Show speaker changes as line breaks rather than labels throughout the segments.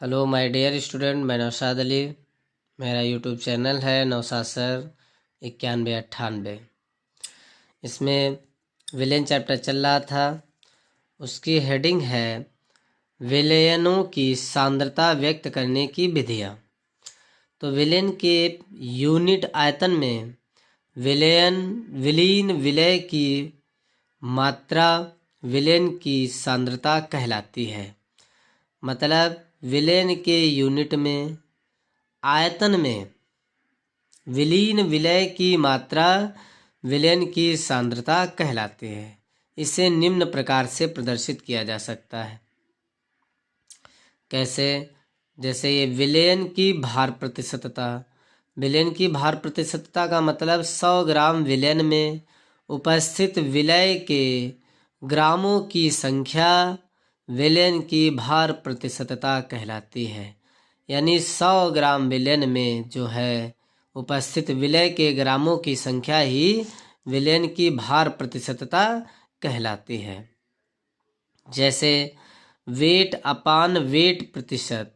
Hello my dear student, मैं नौशाद अली। मेरा YouTube channel है नौशाद सर 9198। इसमें विलेन चैप्टर चल रहा था। उसकी हेडिंग है विलेयनों की सांद्रता व्यक्त करने की विधियाँ। तो विलेन के यूनिट आयतन में विलीन विलय की मात्रा विलेन की सांद्रता कहलाती है। मतलब विलेन के यूनिट में आयतन में विलीन विलय की मात्रा विलेन की सांद्रता कहलाती है। इसे निम्न प्रकार से प्रदर्शित किया जा सकता है। कैसे? जैसे ये विलेन की भार प्रतिशतता। विलेन की भार प्रतिशतता का मतलब 100 ग्राम विलेन में उपस्थित विलय के ग्रामों की संख्या विलेन की भार प्रतिशतता कहलाती है। यानी 100 ग्राम विलेन में जो है उपस्थित विलय के ग्रामों की संख्या ही विलेन की भार प्रतिशतता कहलाती है। जैसे वेट अपान वेट प्रतिशत।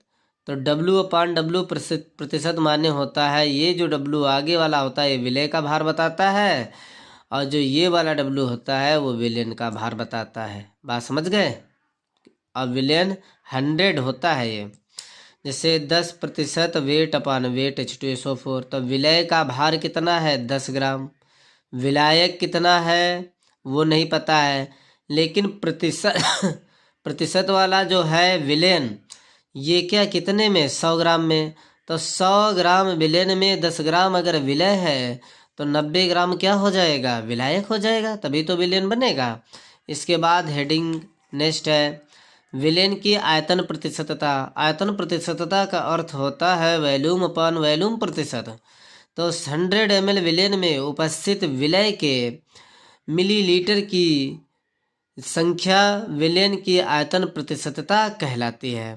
तो W अपान W प्रतिशत माने होता है, ये जो W आगे वाला होता है ये विलय का भार बताता है, और जो ये वाला W होता है वो विलेन का भार बताता है। बात समझ गए? और विलेन 100 होता है ये। जैसे 10% वेट अपान वेट H2SO4। तो विलय का भार कितना है? 10 ग्राम। विलायक कितना है वो नहीं पता है, लेकिन प्रतिशत प्रतिशत वाला जो है विलेन, ये क्या कितने में? 100 ग्राम में। तो 100 ग्राम विलेन में 10 ग्राम अगर विलय है तो 90 ग्राम क्या हो जाएगा? विलायक हो जाएगा, तभी तो विलेन बनेगा। इसके बाद हेडिंग नेक्स्ट है विलेन की आयतन प्रतिशतता। आयतन प्रतिशतता का अर्थ होता है वॉल्यूम अपान वॉल्यूम प्रतिशत। तो 100 ml विलेन में उपस्थित विलय के मिलीलीटर की संख्या विलेन की आयतन प्रतिशतता कहलाती है।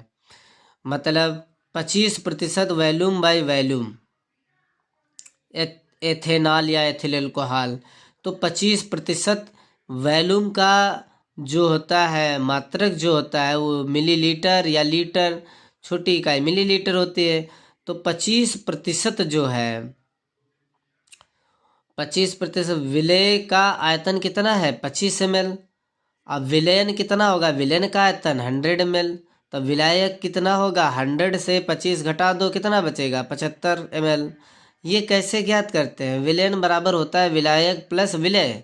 मतलब 25% वॉल्यूम बाय वॉल्यूम एथेनॉल या एथिल अल्कोहल। तो 25% वॉल्यूम का जो होता है मात्रक जो होता है वो मिलीलीटर या लीटर, छोटी इकाई मिलीलीटर होती है। तो 25% जो है 25% विलय का आयतन कितना है? 25 ml। अब विलयन कितना होगा? विलयन का आयतन 100 ml। तो विलायक कितना होगा? 100 से 25 घटा दो, कितना बचेगा? 75 ml। ये कैसे ज्ञात करते हैं? विलयन बराबर होता है विलायक प्लस विलय।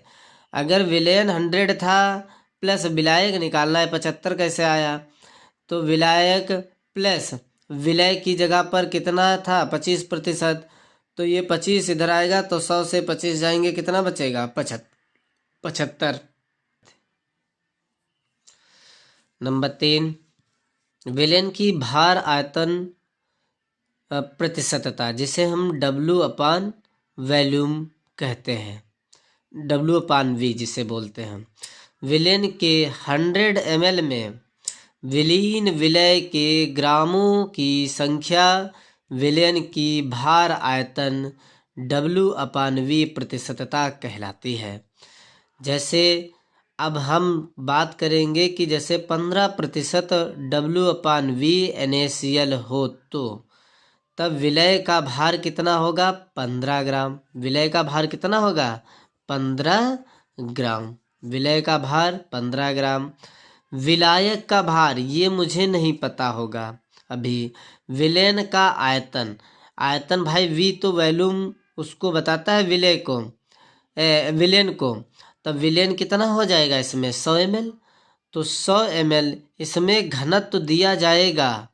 अगर विलयन 100 था प्लस विलायक निकालना है 75 कैसे आया? तो विलायक प्लस विलय की जगह पर कितना था? 25%। तो ये 25 इधर आएगा तो 100 से 25 जाएंगे, कितना बचेगा? 75। नंबर 3, विलेन की भार आयतन प्रतिशतता, जिसे हम W अपान वॉल्यूम कहते हैं, W अपान V जिसे बोलते हैं। विलेन के 100 ml में विलीन विलय के ग्रामों की संख्या विलेन की भार आयतन W अपान V प्रतिशतता कहलाती है। जैसे अब हम बात करेंगे कि जैसे 15% W अपान V NaCl हो तो तब विलय का भार कितना होगा? 15 ग्राम। विलय का भार कितना होगा? 15 ग्राम। विलय का भार 15 ग्राम। विलायक का भार ये मुझे नहीं पता होगा अभी। विलेन का आयतन, आयतन भाई V तो वॉल्यूम उसको बताता है विलय को, विलेन को। तब विलेन कितना हो जाएगा इसमें? 100 ml। तो 100 ml इसमें घनत्व दिया जाएगा,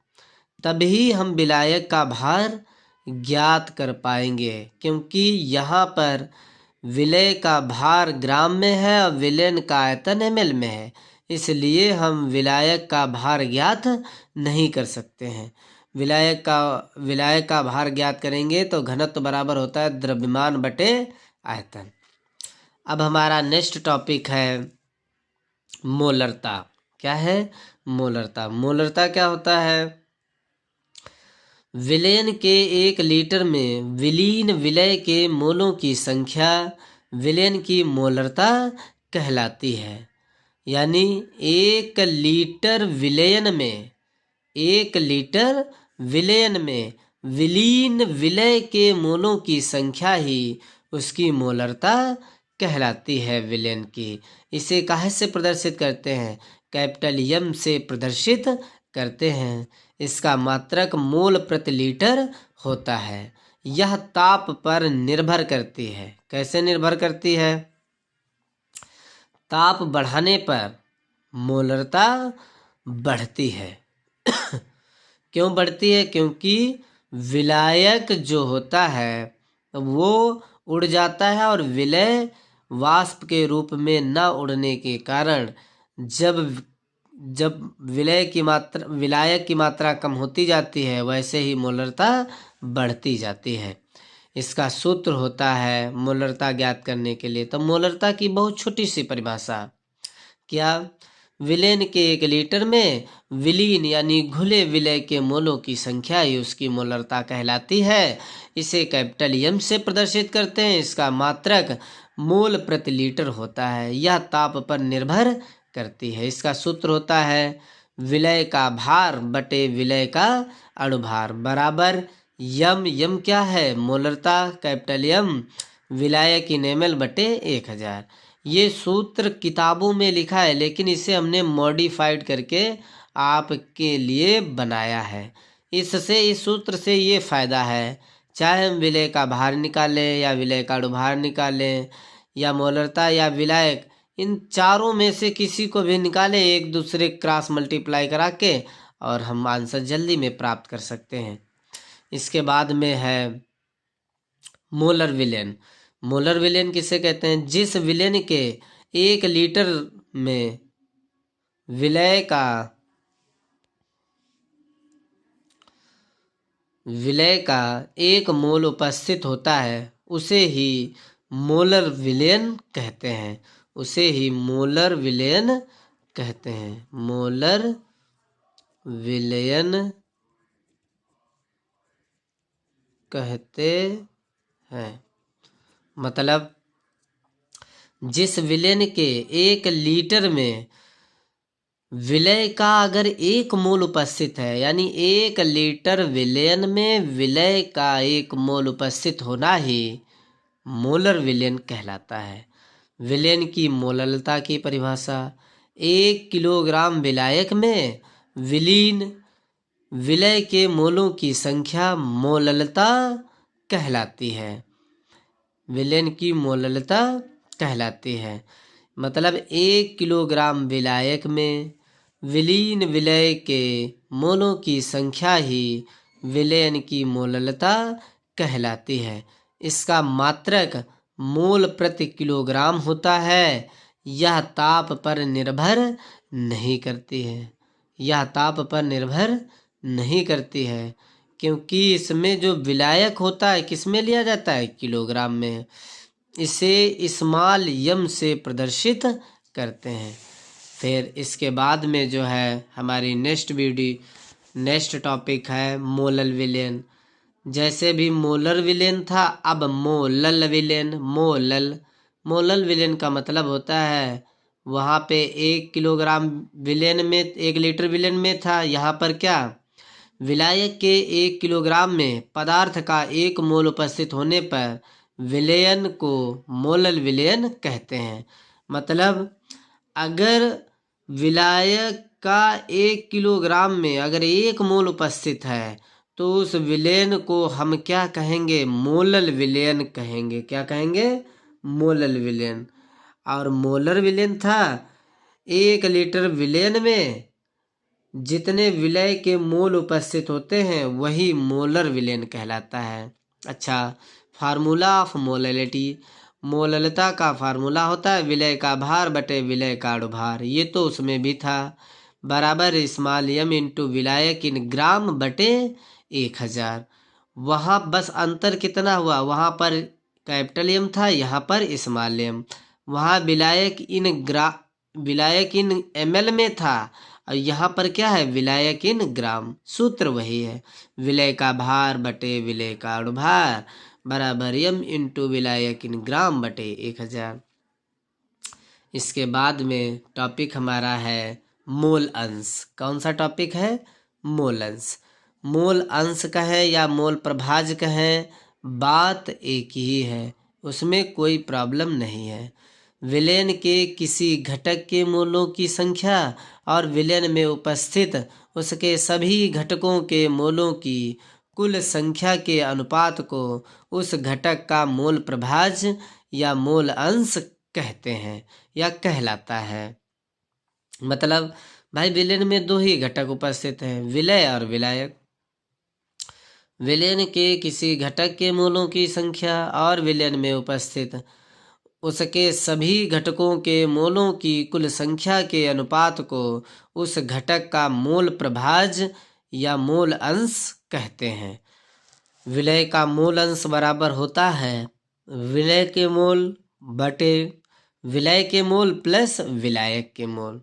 तभी हम विलायक का भार ज्ञात कर पाएंगे, क्योंकि यहाँ पर विलय का भार ग्राम में है और विलेन का आयतन ml में है, इसलिए हम विलायक का भार ज्ञात नहीं कर सकते हैं। विलायक का भार ज्ञात करेंगे तो घनत्व बराबर होता है द्रव्यमान बटे आयतन। अब हमारा नेक्स्ट टॉपिक है मोलरता। क्या है? मोलरता। मोलरता क्या होता है? विलेन के 1 लीटर में विलीन विलय के मोलों की संख्या विलेन की मोलरता कहलाती है। यानी 1 लीटर विलयन में 1 लीटर विलयन में विलीन विलय के मोलों की संख्या ही उसकी मोलरता कहलाती है विलयन की। इसे काहे से प्रदर्शित करते हैं? कैपिटल यम से प्रदर्शित करते हैं। इसका मात्रक मोल प्रति लीटर होता है। यह ताप पर निर्भर करती है। कैसे निर्भर करती है? ताप बढ़ाने पर मोलरता बढ़ती है। क्यों बढ़ती है? क्योंकि विलायक जो होता है वो उड़ जाता है और विलय वाष्प के रूप में न उड़ने के कारण जब विलायक की मात्रा कम होती जाती है, वैसे ही मोलरता बढ़ती जाती है। इसका सूत्र होता है मोलरता ज्ञात करने के लिए। तो मोलरता की बहुत छोटी सी परिभाषा क्या? विलेन के 1 लीटर में विलीन यानी घुले विलय के मोलों की संख्या ही उसकी मोलरता कहलाती है। इसे कैपिटल एम से प्रदर्शित करते हैं। इसका मात्रक मोल प्रति लीटर होता है। यह ताप पर निर्भर करती है। इसका सूत्र होता है विलय का भार बटे विलय का अणुभार बराबर यम। यम क्या है? मोलरता कैपिटल एम विलायक इन ml बटे 1000। ये सूत्र किताबों में लिखा है, लेकिन इसे हमने मॉडिफाइड करके आपके लिए बनाया है। इससे इस सूत्र से ये फ़ायदा है, चाहे हम विलय का भार निकालें या विलय का अणुभार निकालें या मोलरता या विलायक, इन चारों में से किसी को भी निकालें एक दूसरे क्रॉस मल्टीप्लाई करा के, और हम आंसर जल्दी में प्राप्त कर सकते हैं। इसके बाद में है मोलर विलयन। मोलर विलयन किसे कहते हैं? जिस विलयन के 1 लीटर में विलय का 1 मोल उपस्थित होता है, उसे ही मोलर विलयन कहते हैं। उसे ही मोलर विलयन कहते हैं। मोलर विलयन कहते हैं। मतलब जिस विलयन के 1 लीटर में विलय का अगर 1 मोल उपस्थित है, यानी 1 लीटर विलयन में विलय का 1 मोल उपस्थित होना ही मोलर विलयन कहलाता है। विलयन की मोललता की परिभाषा: 1 किलोग्राम विलायक में विलीन विलय के मोलों की संख्या मोललता कहलाती है। विलयन की मोललता कहलाती है। मतलब 1 किलोग्राम विलायक में विलीन विलय के मोलों की संख्या ही विलयन की मोललता कहलाती है। इसका मात्रक मोल प्रति किलोग्राम होता है। यह ताप पर निर्भर नहीं करती है। यह ताप पर निर्भर नहीं करती है, क्योंकि इसमें जो विलायक होता है किस में लिया जाता है? किलोग्राम में। इसे स्मॉल यम से प्रदर्शित करते हैं। फिर इसके बाद में जो है हमारी नेक्स्ट टॉपिक है मोलल विलयन। जैसे भी मोलर विलयन था, अब मोलल विलयन। मोलल विलयन का मतलब होता है वहाँ पे 1 किलोग्राम विलयन में 1 लीटर विलयन में था, यहाँ पर क्या विलायक के 1 किलोग्राम में पदार्थ का 1 मोल उपस्थित होने पर विलयन को मोलल विलयन कहते हैं। मतलब अगर विलायक का 1 किलोग्राम में अगर 1 मोल उपस्थित है, तो उस विलयन को हम क्या कहेंगे? मोलल विलयन कहेंगे। क्या कहेंगे? मोलल विलयन। और मोलर विलयन था 1 लीटर विलयन में जितने विलय के मोल उपस्थित होते हैं वही मोलर विलयन कहलाता है। अच्छा, फार्मूला ऑफ मोलैलिटी। मोललता का फार्मूला होता है विलय का भार बटे विलय का अणुभार। ये तो उसमें भी था, बराबर स्मॉल यम इंटू विलायक इन ग्राम बटे 1000। वहाँ बस अंतर कितना हुआ? वहाँ पर कैपिटल एम था, यहाँ पर स्मॉल एम। वहाँ विलायक इन ml में था, और यहाँ पर क्या है? विलायक इन ग्राम। सूत्र वही है, विलय का भार बटे विलय का अणुभार बराबर यम इंटू विलायक इन ग्राम बटे 1000। इसके बाद में टॉपिक हमारा है मोल अंश। कौन सा टॉपिक है? मोल अंश। मोल अंश कहें या मोल प्रभाज कहें, बात एक ही है, उसमें कोई प्रॉब्लम नहीं है। विलयन के किसी घटक के मोलों की संख्या और विलयन में उपस्थित उसके सभी घटकों के मोलों की कुल संख्या के अनुपात को उस घटक का मोल प्रभाज या मोल अंश कहते हैं या कहलाता है। मतलब भाई विलयन में दो ही घटक उपस्थित हैं, विलय और विलायक। विलयन के किसी घटक के मोलों की संख्या और विलयन में उपस्थित उसके सभी घटकों के मोलों की कुल संख्या के अनुपात को उस घटक का मोल प्रभाज या मोल अंश कहते हैं। विलय का मोल अंश बराबर होता है विलय के मोल बटे विलय के मोल प्लस विलायक के मोल।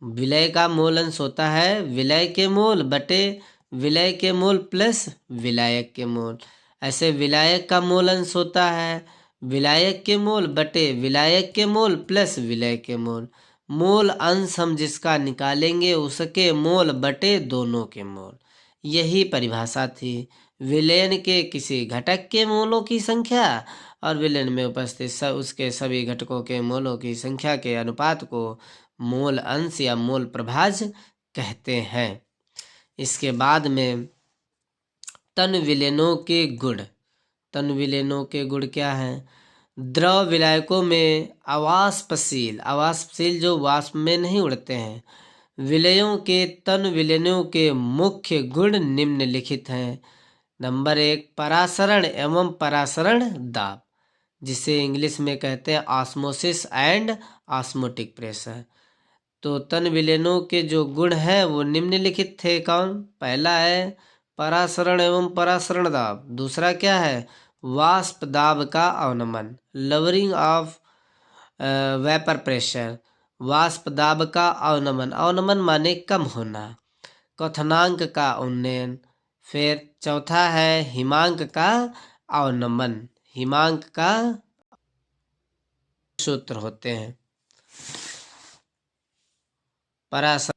विलय का मोल अंश होता है विलय के मोल बटे विलय के मोल प्लस विलायक के मोल। ऐसे विलायक का मोल अंश होता है विलायक के मोल बटे विलायक के मोल प्लस विलय के मोल। मोल अंश हम जिसका निकालेंगे उसके मोल बटे दोनों के मोल। यही परिभाषा थी विलयन के किसी घटक के मोलों की संख्या और विलयन में उपस्थित उसके सभी घटकों के मोलों की संख्या के अनुपात को मोल अंश या मोल प्रभाज कहते हैं। इसके बाद में तन विलयनों के गुण। तन विलयनों के गुण क्या हैं? द्रव विलायकों में अवाष्पशील जो वाष्प में नहीं उड़ते हैं विलयों के तन विलयनों के मुख्य गुण निम्नलिखित हैं। नंबर 1, परासरण एवं परासरण दाब, जिसे इंग्लिश में कहते हैं ऑस्मोसिस एंड ऑस्मोटिक प्रेशर। तो तन विलयनों के जो गुण हैं वो निम्नलिखित थे। कौन? पहला है परासरण एवं परासरण दाब। दूसरा क्या है? वाष्प दाब का अवनमन, लवरिंग ऑफ वेपर प्रेशर। वाष्प दाब का अवनमन, अवनमन माने कम होना। क्वथनांक का उन्नयन। फिर चौथा है हिमांक का अवनमन। हिमांक का सूत्र होते हैं परासरण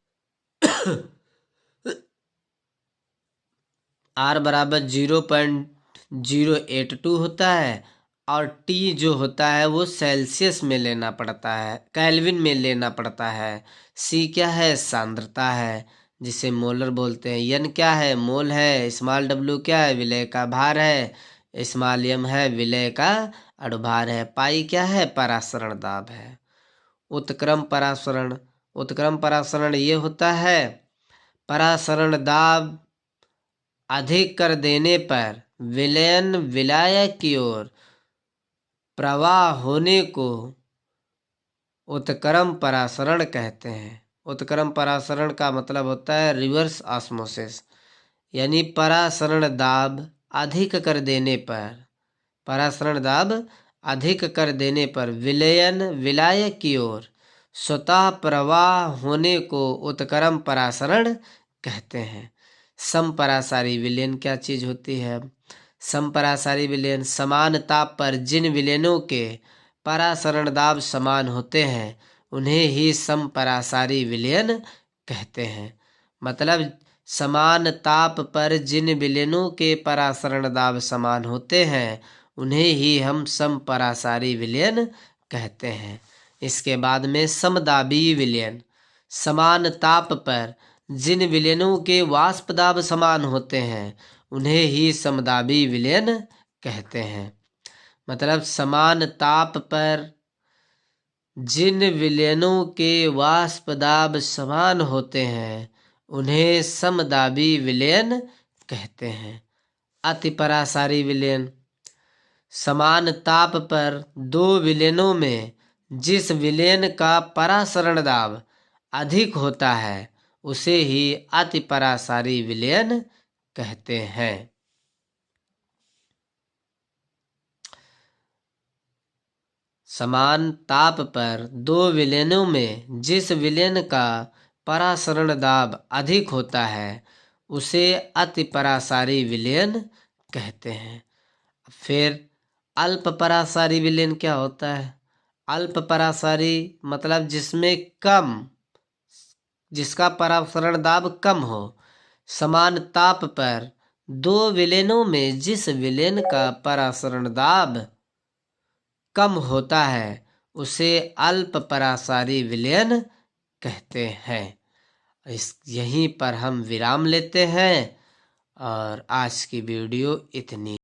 R बराबर 0.082 होता है और T जो होता है वो सेल्सियस में लेना पड़ता है, केल्विन में लेना पड़ता है। C क्या है? सांद्रता है जिसे मोलर बोलते हैं। N क्या है? मोल है। स्मॉल w क्या है? विलय का भार है। स्मॉल m है विलय का अणुभार है। पाई क्या है? परासरण दाब है। उत्क्रम परासरण। उत्क्रम परासरण ये होता है परासरण दाब अधिक कर देने पर विलयन विलायक की ओर प्रवाह होने को उत्क्रम परासरण कहते हैं। उत्क्रम परासरण का मतलब होता है रिवर्स ऑस्मोसिस, यानी परासरण दाब अधिक कर देने पर, परासरण दाब अधिक कर देने पर विलयन विलायक की ओर स्वतः प्रवाह होने को उत्क्रम परासरण कहते हैं। समपरासारी विलयन क्या चीज होती है? समपरासारी विलयन समान ताप पर जिन विलयनों के परासरण दाब समान होते हैं उन्हें ही समपरासारी विलयन कहते हैं। मतलब समान ताप पर जिन विलयनों के परासरण दाब समान होते हैं उन्हें ही हम समपरासारी विलयन कहते हैं। इसके बाद में समदाबी विलयन। समान ताप पर जिन विलयनों के वाष्प दाब समान होते हैं उन्हें ही समदाबी विलयन कहते हैं। मतलब समान ताप पर जिन विलयनों के वाष्प दाब समान होते हैं उन्हें समदाबी विलयन कहते हैं। अतिपरासारी विलयन। समान ताप पर दो विलयनों में जिस विलयन का परासरण दाब अधिक होता है उसे ही अतिपरासारी विलयन कहते हैं। समान ताप पर दो विलयनों में जिस विलयन का परासरण दाब अधिक होता है उसे अतिपरासारी विलयन कहते हैं। फिर अल्प परासारी विलयन क्या होता है? अल्प परासारी मतलब जिसमें कम, जिसका परासरण दाब कम हो। समान ताप पर दो विलेनों में जिस विलेन का परासरण दाब कम होता है उसे अल्प परासारी विलयन कहते हैं। यहीं पर हम विराम लेते हैं और आज की वीडियो इतनी